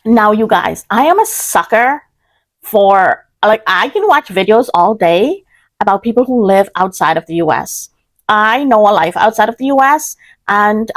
Now, you guys, I am a sucker for, like, I can watch videos all day about people who live outside of the US. I know a life outside of the US, and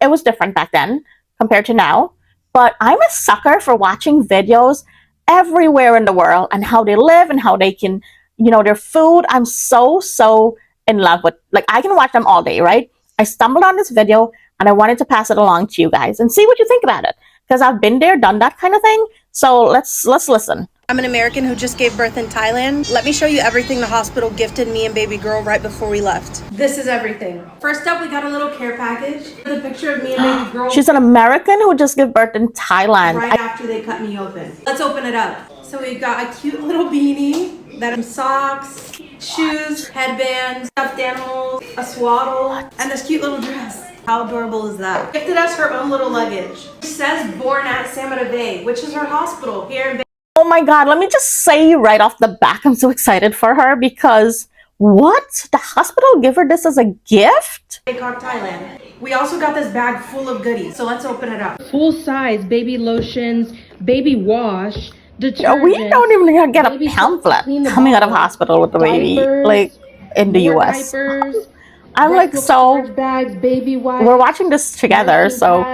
it was different back then compared to now. But I'm a sucker for watching videos everywhere in the world and how they live and how they can, their food. I'm so in love with, like, I can watch them all day, right? I stumbled on this video and I wanted to pass it along to you guys and see what you think about it, because I've been there, done that kind of thing. So let's listen. I'm an American who just gave birth in Thailand. Let me show you everything the hospital gifted me and baby girl right before we left. This is everything. First up, we got a little care package. The picture of me and baby girl. She's an American who just gave birth in Thailand. Right after they cut me open. Let's open it up. So we've got a cute little beanie, that socks, shoes, headbands, stuffed animals, a swaddle, and this cute little dress. How adorable is that? Gifted us her own little luggage. It says born at San Bay, which is her hospital here in Bay. Oh my God, let me just say right off the back, I'm so excited for her because what? The hospital give her this as a gift? Bangkok, Thailand. We also got this bag full of goodies, so let's open it up. Full size baby lotions, baby wash, detergent. We don't even get a pamphlet coming out of hospital with the baby, like in the US. Diapers, I'm like, so bags, baby wipes, we're watching this together, so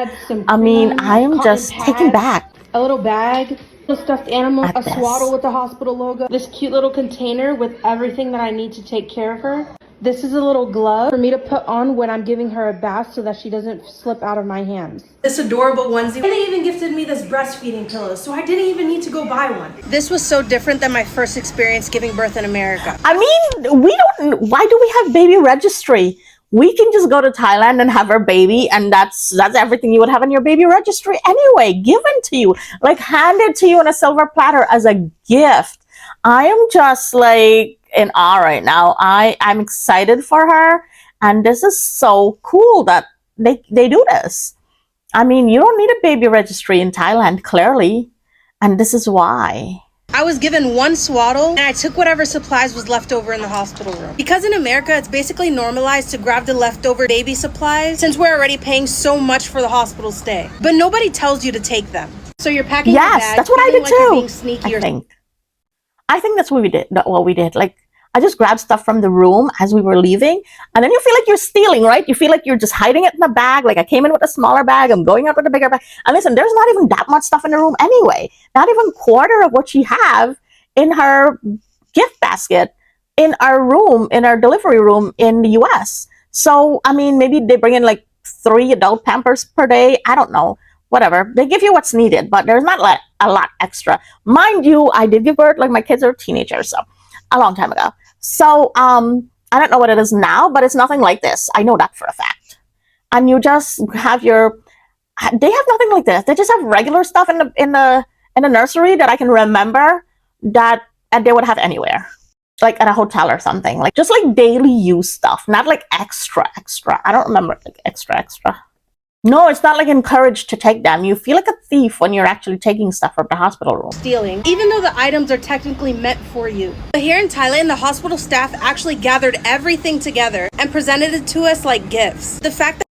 I mean, I'm just taken back. A little bag, a stuffed animal, a swaddle with the hospital logo, this cute little container with everything that I need to take care of her. This is a little glove for me to put on when I'm giving her a bath so that she doesn't slip out of my hands. This adorable onesie. And they even gifted me this breastfeeding pillow, so I didn't even need to go buy one. This was so different than my first experience giving birth in America. I mean, why do we have baby registry? We can just go to Thailand and have our baby, and that's everything you would have in your baby registry anyway, given to you, like handed to you on a silver platter as a gift. I am just like in awe right now. I'm excited for her, and this is so cool that they do this. I mean, you don't need a baby registry in Thailand, clearly, and this is why. I was given one swaddle and I took whatever supplies was left over in the hospital room. Because in America, it's basically normalized to grab the leftover baby supplies since we're already paying so much for the hospital stay. But nobody tells you to take them. So you're packing your bag, that's what I did like too. You're being sneaky I think that's what we did. Like, I just grabbed stuff from the room as we were leaving, and then you feel like you're stealing, right? You feel like you're just hiding it in the bag. Like, I came in with a smaller bag, I'm going out with a bigger bag. And listen, there's not even that much stuff in the room anyway. Not even quarter of what she have in her gift basket in our room, in our delivery room in the US. So, I mean, maybe they bring in like 3 adult Pampers per day. I don't know. Whatever. They give you what's needed, but there's not like a lot extra. Mind you, I did give birth, like my kids are teenagers, so a long time ago. So, I don't know what it is now, but it's nothing like this. I know that for a fact. And you just have they have nothing like this. They just have regular stuff in the nursery that I can remember and they would have anywhere, like at a hotel or something, like just like daily use stuff, not like extra. I don't remember like extra. No, it's not like encouraged to take them. You feel like a thief when you're actually taking stuff from the hospital room. Stealing, even though the items are technically meant for you. But here in Thailand, the hospital staff actually gathered everything together and presented it to us like gifts. The fact that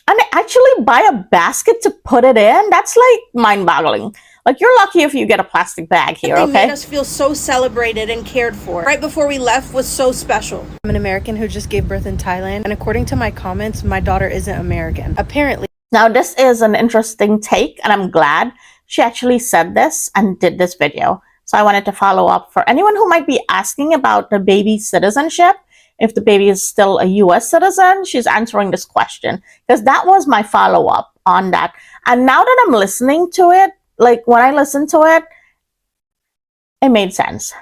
and they actually buy a basket to put it in, that's like mind-boggling. Like, you're lucky if you get a plastic bag here, okay? They made us feel so celebrated and cared for. Right before we left was so special. I'm an American who just gave birth in Thailand, and according to my comments, my daughter isn't American. Apparently. Now, this is an interesting take, and I'm glad she actually said this and did this video. So I wanted to follow up for anyone who might be asking about the baby citizenship. If the baby is still a US citizen, she's answering this question, because that was my follow-up on that. And now that I'm listening to it, like when I listened to it, it made sense.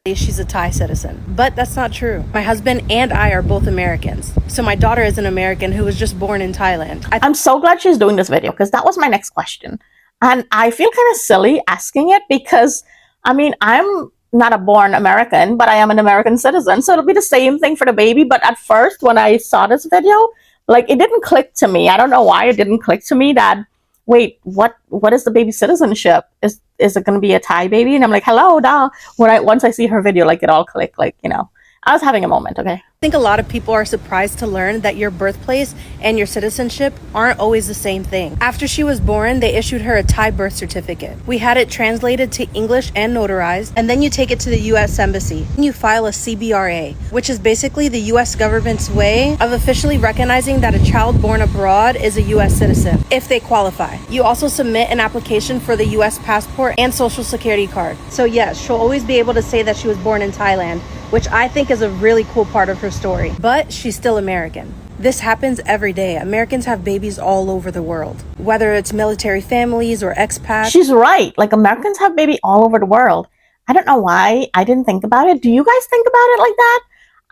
She's a Thai citizen, but that's not true. My husband and I are both Americans. So my daughter is an American who was just born in Thailand. I'm so glad she's doing this video, because that was my next question. And I feel kind of silly asking it because, I mean, I'm not a born American, but I am an American citizen. So it'll be the same thing for the baby. But at first, when I saw this video, like, it didn't click to me. I don't know why it didn't click to me that, wait, what is the baby citizenship? Is it going to be a Thai baby? And I'm like, hello, duh. Once I see her video, like, it all clicked, like, I was having a moment, okay? I think a lot of people are surprised to learn that your birthplace and your citizenship aren't always the same thing. After she was born, they issued her a Thai birth certificate. We had it translated to English and notarized, and then you take it to the US Embassy. And you file a CBRA, which is basically the US government's way of officially recognizing that a child born abroad is a US citizen, if they qualify. You also submit an application for the US passport and social security card. So yes, she'll always be able to say that she was born in Thailand, which I think is a really cool part of her story. But she's still American. This happens every day. Americans have babies all over the world, whether it's military families or expats. She's right. Like, Americans have baby all over the world. I don't know why I didn't think about it. Do you guys think about it like that?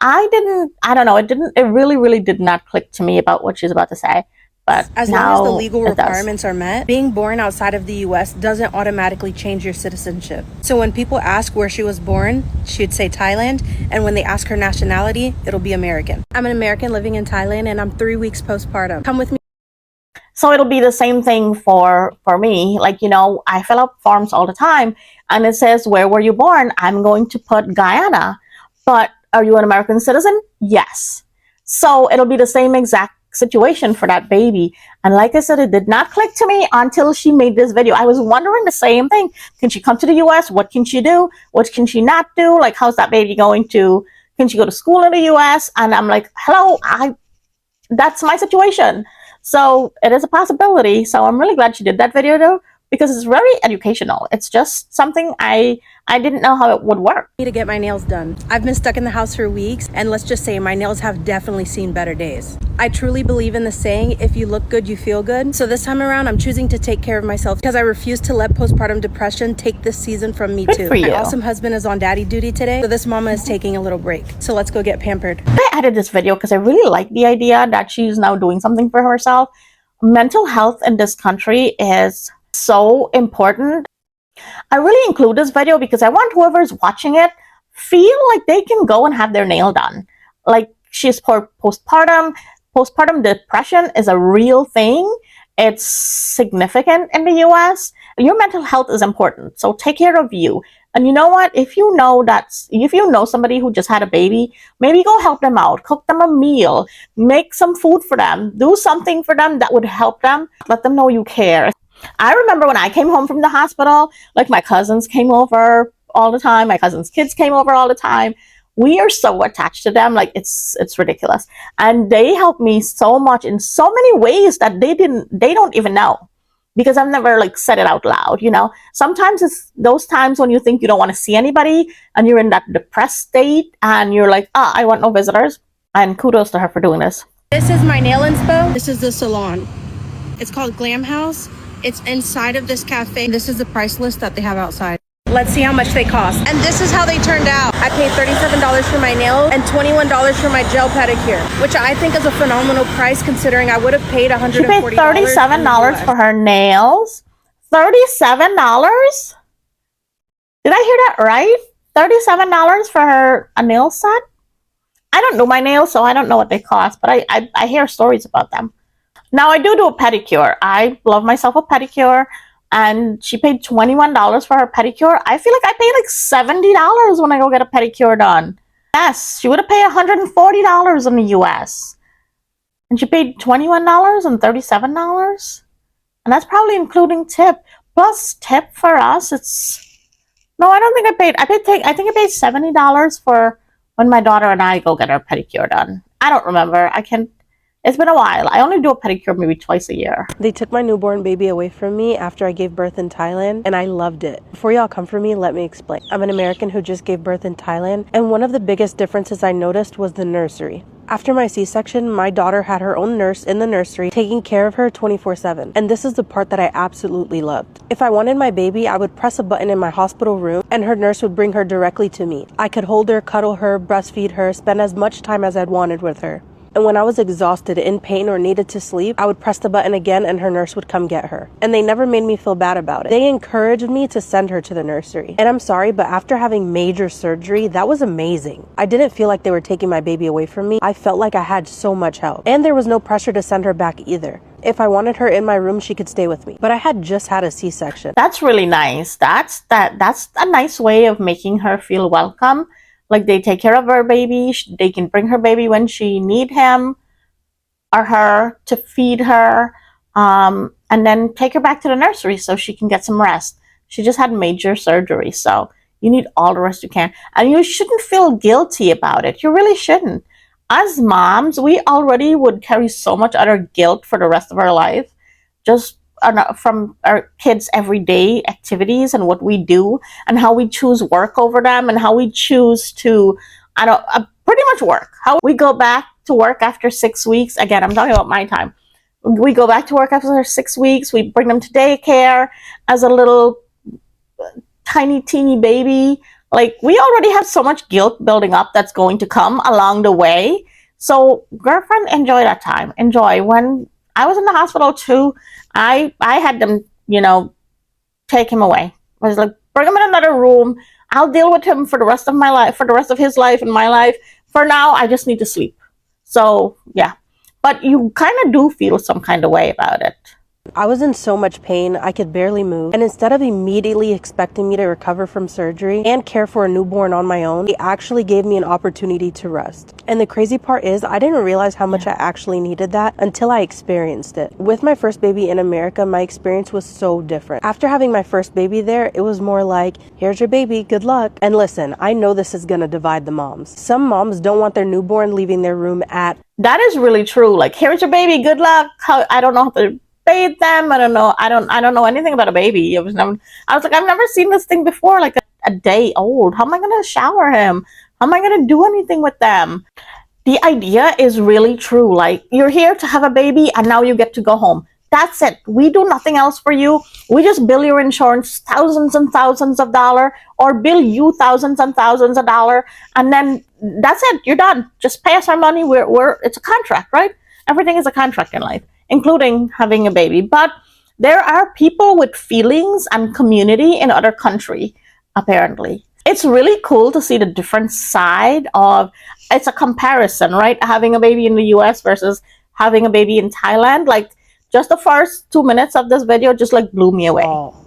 I didn't. I don't know. It really, really did not click to me about what she's about to say. But as long as the legal requirements are met, being born outside of the US doesn't automatically change your citizenship. So when people ask where she was born, she'd say Thailand, and when they ask her nationality, it'll be American. I'm an American living in Thailand, and I'm 3 weeks postpartum. Come with me. So it'll be the same thing for me. Like, I fill up forms all the time, and it says, where were you born? I'm going to put Guyana. But are you an American citizen? Yes. So it'll be the same exact situation for that baby. And like I said, it did not click to me until she made this video. I was wondering the same thing. Can she come to the US? What can she do? What can she not do? Like, how's that baby going to, can she go to school in the US? And I'm like, hello, that's my situation. So it is a possibility. So I'm really glad she did that video though, because it's very educational. It's just something I didn't know how it would work. To get my nails done. I've been stuck in the house for weeks, and let's just say my nails have definitely seen better days. I truly believe in the saying, if you look good, you feel good. So this time around, I'm choosing to take care of myself because I refuse to let postpartum depression take this season from me too. My awesome husband is on daddy duty today, so this mama is taking a little break. So let's go get pampered. I added this video because I really like the idea that she's now doing something for herself. Mental health in this country is so important. I really include this video because I want whoever's watching it feel like they can go and have their nail done. Like, she's postpartum. Postpartum depression is a real thing. It's significant in the US. Your mental health is important. So take care of you. And you know what? If you know somebody who just had a baby, maybe go help them out. Cook them a meal. Make some food for them. Do something for them that would help them. Let them know you care. I remember when I came home from the hospital, like, my cousins came over all the time. My cousins' kids came over all the time. We are so attached to them. Like, it's ridiculous. And they helped me so much in so many ways that they don't even know, because I've never, like, said it out loud. Sometimes it's those times when you think you don't want to see anybody and you're in that depressed state and you're like, I want no visitors. And kudos to her for doing this. This is my nail inspo. This is the salon. It's called Glam House. It's inside of this cafe. This is the price list that they have outside. Let's see how much they cost. And this is how they turned out. I paid $37 for my nails and $21 for my gel pedicure, which I think is a phenomenal price considering I would have paid $140. She paid $37 for her nails. $37? Did I hear that right? $37 for a nail set? I don't do my nails, so I don't know what they cost, but I hear stories about them. Now, I do a pedicure. I love myself a pedicure, and she paid $21 for her pedicure. I feel like I paid like $70 when I go get a pedicure done. Yes, she would have paid $140 in the US. And she paid $21 and $37. And that's probably including tip. Plus tip for us, no, I don't think I paid. I think I paid $70 for when my daughter and I go get our pedicure done. I don't remember. It's been a while. I only do a pedicure maybe twice a year. They took my newborn baby away from me after I gave birth in Thailand, and I loved it. Before y'all come for me, let me explain. I'm an American who just gave birth in Thailand, and one of the biggest differences I noticed was the nursery. After my C-section, my daughter had her own nurse in the nursery taking care of her 24/7. And this is the part that I absolutely loved. If I wanted my baby, I would press a button in my hospital room and her nurse would bring her directly to me. I could hold her, cuddle her, breastfeed her, spend as much time as I'd wanted with her. And when I was exhausted, in pain, or needed to sleep, I would press the button again and her nurse would come get her. And they never made me feel bad about it. They encouraged me to send her to the nursery. And I'm sorry, but after having major surgery, that was amazing. I didn't feel like they were taking my baby away from me. I felt like I had so much help. And there was no pressure to send her back either. If I wanted her in my room, she could stay with me. But I had just had a C-section. That's really nice. That's a nice way of making her feel welcome. Like they take care of her baby. They can bring her baby when she need him or her to feed her, and then take her back to the nursery so she can get some rest. She just had major surgery, so you need all the rest you can. And you shouldn't feel guilty about it. You really shouldn't. As moms, we already would carry so much other guilt for the rest of our life, just from our kids' everyday activities and what we do and how we choose work over them and how we choose to, pretty much work. How we go back to work after 6 weeks. Again, I'm talking about my time. We go back to work after 6 weeks. We bring them to daycare as a little tiny, teeny baby. Like, we already have so much guilt building up that's going to come along the way. So, girlfriend, enjoy that time. Enjoy. When I was in the hospital too, I had them, take him away. I was like, bring him in another room. I'll deal with him for the rest of my life, for the rest of his life and my life. For now, I just need to sleep. So, yeah. But you kind of do feel some kind of way about it. I was in so much pain, I could barely move. And instead of immediately expecting me to recover from surgery and care for a newborn on my own, they actually gave me an opportunity to rest. And the crazy part is, I didn't realize how much I actually needed that until I experienced it. With my first baby in America, my experience was so different. After having my first baby there, it was more like, here's your baby, good luck. And listen, I know this is gonna divide the moms. Some moms don't want their newborn leaving their room at. That is really true. Like, here's your baby, good luck. I don't know how to bathe them. I don't know. I don't know anything about a baby. I was like, I've never seen this thing before. Like a day old. How am I gonna shower him? How am I gonna do anything with them? The idea is really true. Like, you're here to have a baby and now you get to go home. That's it. We do nothing else for you. We just bill your insurance thousands and thousands of dollars, or bill you thousands and thousands of dollars, and then that's it. You're done. Just pay us our money. It's a contract, right? Everything is a contract in life, including having a baby. But there are people with feelings and community in other countries, apparently. It's really cool to see the different side of, it's a comparison, right? Having a baby in the US versus having a baby in Thailand. Like, just the first 2 minutes of this video just like blew me away.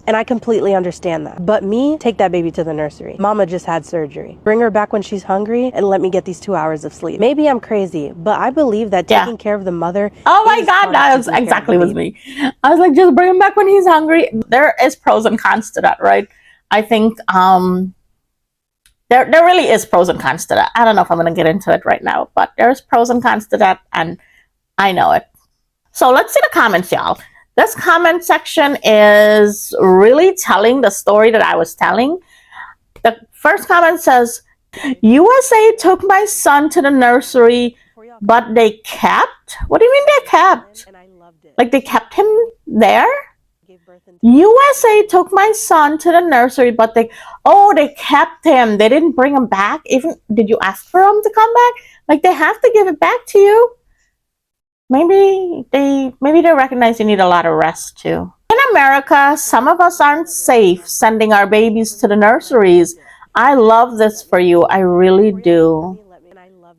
And I completely understand that. But me, take that baby to the nursery. Mama just had surgery. Bring her back when she's hungry and let me get these 2 hours of sleep. Maybe I'm crazy, but I believe that taking care of the mother. Oh my God, that was exactly with me. I was like, just bring him back when he's hungry. There is pros and cons to that, right? I think there really is pros and cons to that. I don't know if I'm going to get into it right now, but there's pros and cons to that, and I know it. So let's see the comments, y'all. This comment section is really telling the story that I was telling. The first comment says, USA took my son to the nursery, but they kept? What do you mean they kept? Like they kept him there? USA took my son to the nursery, but they kept him. They didn't bring him back. Even, did you ask for him to come back? Like, they have to give it back to you. Maybe they recognize you need a lot of rest too. In America, some of us aren't safe sending our babies to the nurseries. I love this for you. I really do.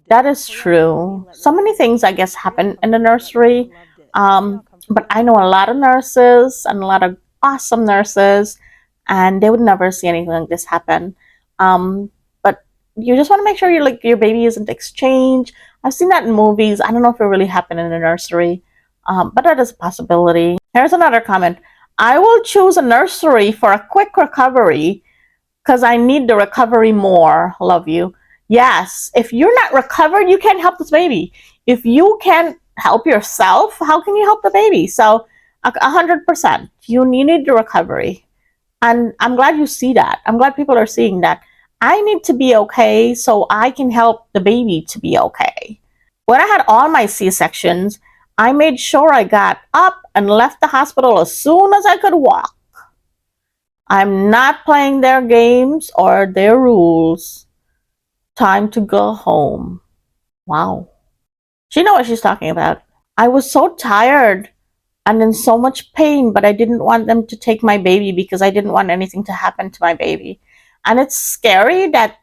That is true. So many things, I guess, happen in the nursery. But I know a lot of nurses and a lot of awesome nurses, and they would never see anything like this happen. But you just want to make sure your baby isn't exchanged. I've seen that in movies. I don't know if it really happened in the nursery, but that is a possibility. Here's another comment. I will choose a nursery for a quick recovery because I need the recovery more. Love you. Yes, if you're not recovered, you can't help this baby. If you can't help yourself, how can you help the baby? So 100%, you need the recovery. And I'm glad you see that. I'm glad people are seeing that. I need to be okay so I can help the baby to be okay. When I had all my C-sections, I made sure I got up and left the hospital as soon as I could walk. I'm not playing their games or their rules. Time to go home. Wow. She knows what she's talking about. I was so tired and in so much pain, but I didn't want them to take my baby because I didn't want anything to happen to my baby. And it's scary that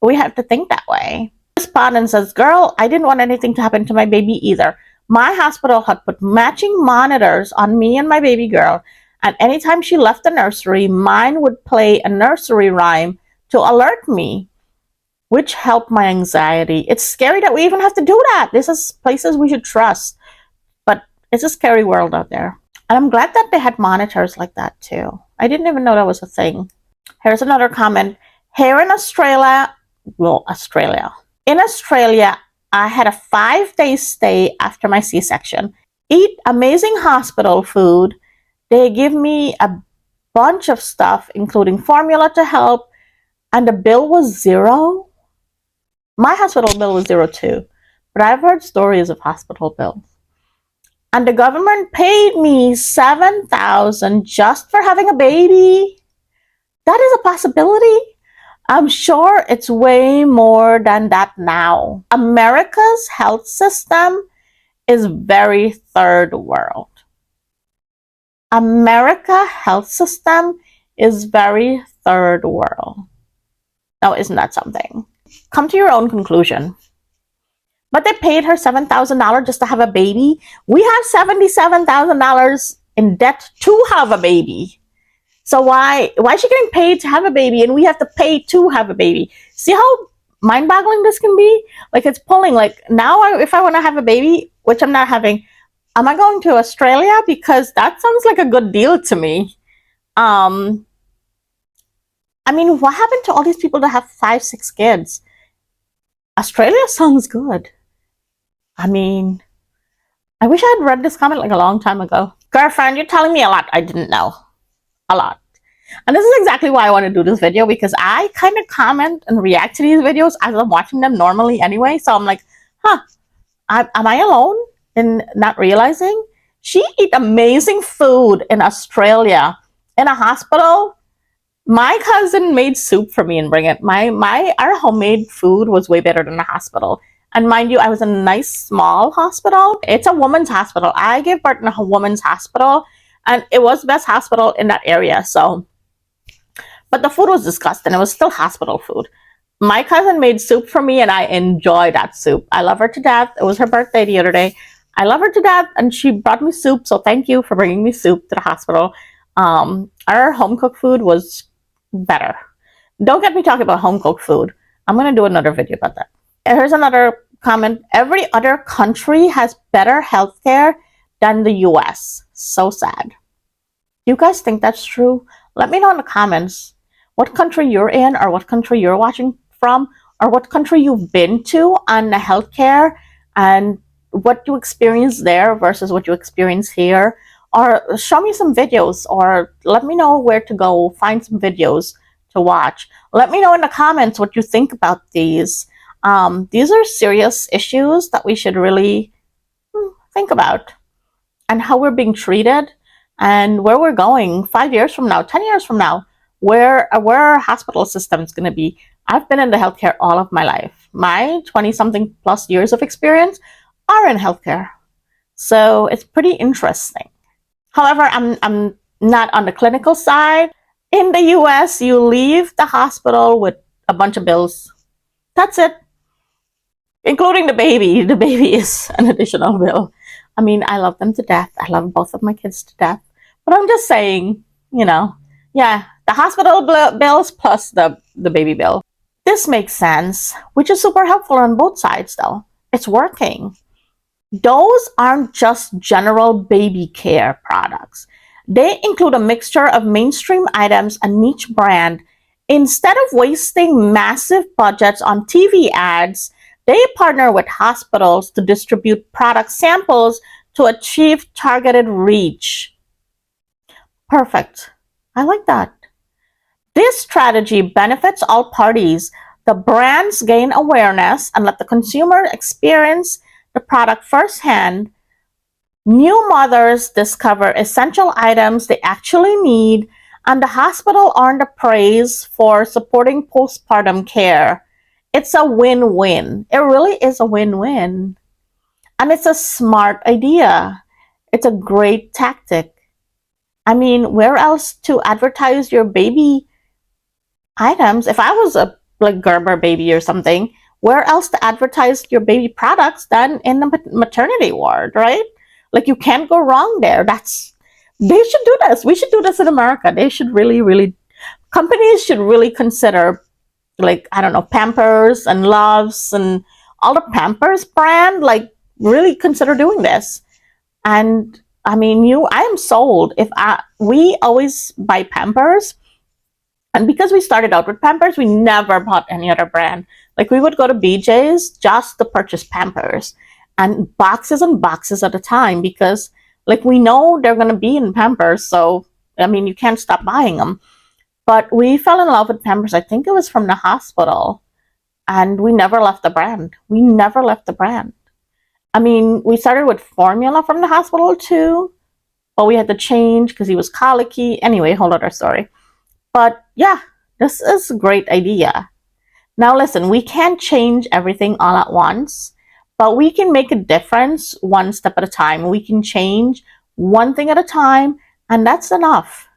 we have to think that way. Respondent says, girl, I didn't want anything to happen to my baby either. My hospital had put matching monitors on me and my baby girl, and anytime she left the nursery, mine would play a nursery rhyme to alert me. which helped my anxiety. It's scary that we even have to do that. This is places we should trust, but it's a scary world out there. And I'm glad that they had monitors like that too. I didn't even know that was a thing. Here's another comment. Here in Australia, In Australia, I had a 5-day stay after my C-section. Eat amazing hospital food. They give me a bunch of stuff, including formula to help, and the bill was $0. My hospital bill was $0 too, but I've heard stories of hospital bills. And the government paid me $7,000 just for having a baby. That is a possibility. I'm sure it's way more than that now. America's health system is very third world. America health system is very third world. Now, isn't that something? Come to your own conclusion. But they paid her $7,000 just to have a baby. We have $77,000 in debt to have a baby. So why is she getting paid to have a baby and we have to pay to have a baby? See how mind-boggling this can be? Like, it's pulling. Like, now if I want to have a baby, which I'm not having, am I going to Australia? Because that sounds like a good deal to me. I mean, what happened to all these people that have 5, 6 kids? Australia sounds good. I mean, I wish I had read this comment like a long time ago. Girlfriend, you're telling me a lot I didn't know. A lot. And this is exactly why I want to do this video, because I kind of comment and react to these videos as I'm watching them normally anyway. So I'm like, am I alone in not realizing? She eat amazing food in Australia in a hospital. My cousin made soup for me and bring it. Our homemade food was way better than the hospital. And mind you, I was in a nice small hospital. It's a woman's hospital. I gave birth in a woman's hospital, and it was the best hospital in that area. So, but the food was disgusting. It was still hospital food. My cousin made soup for me, and I enjoyed that soup. I love her to death. It was her birthday the other day. I love her to death, and she brought me soup. So thank you for bringing me soup to the hospital. Our home cooked food was better. Don't get me talking about home cooked food. I'm going to do another video about that. Here's another comment. Every other country has better healthcare than the US. So sad. You guys think that's true? Let me know in the comments what country you're in, or what country you're watching from, or what country you've been to on the healthcare, and what you experience there versus what you experience here. Or show me some videos, or let me know where to go find some videos to watch. Let me know in the comments what you think about these. These are serious issues that we should really think about, and how we're being treated, and where we're going 5 years from now, 10 years from now, where our hospital system is going to be. I've been in the healthcare all of my life. My 20-something plus years of experience are in healthcare. So it's pretty interesting. However, I'm not on the clinical side. In the US, you leave the hospital with a bunch of bills. That's it. Including the baby. The baby is an additional bill. I mean, I love them to death. I love both of my kids to death. But I'm just saying, yeah, the hospital bills plus the baby bill. This makes sense, which is super helpful on both sides, though. It's working. Those aren't just general baby care products. They include a mixture of mainstream items and niche brand. Instead of wasting massive budgets on TV ads, they partner with hospitals to distribute product samples to achieve targeted reach. Perfect. I like that. This strategy benefits all parties. The brands gain awareness and let the consumer experience the product firsthand. New mothers discover essential items they actually need, and the hospital earn the praise for supporting postpartum care. It's a win-win. It really is a win-win. And it's a smart idea. It's a great tactic. I mean, where else to advertise your baby items? If I was a Gerber baby or something, where else to advertise your baby products than in the maternity ward, right? Like, you can't go wrong there. They should do this. We should do this in America. They should really, companies should really consider like, I don't know, Pampers and Loves and all the Pampers brand, like really consider doing this. And I mean, I am sold. We always buy Pampers. And because we started out with Pampers, we never bought any other brand. Like we would go to BJ's just to purchase Pampers and boxes and boxes at a time because like we know they're going to be in Pampers. So, I mean, you can't stop buying them. But we fell in love with Pampers. I think it was from the hospital. And we never left the brand. We never left the brand. I mean, we started with formula from the hospital too, but we had to change because he was colicky. Anyway, whole other story. But yeah, this is a great idea. Now listen, we can't change everything all at once, but we can make a difference one step at a time. We can change one thing at a time, and that's enough.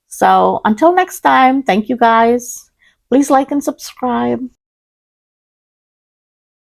So until next time, thank you guys. Please like and subscribe.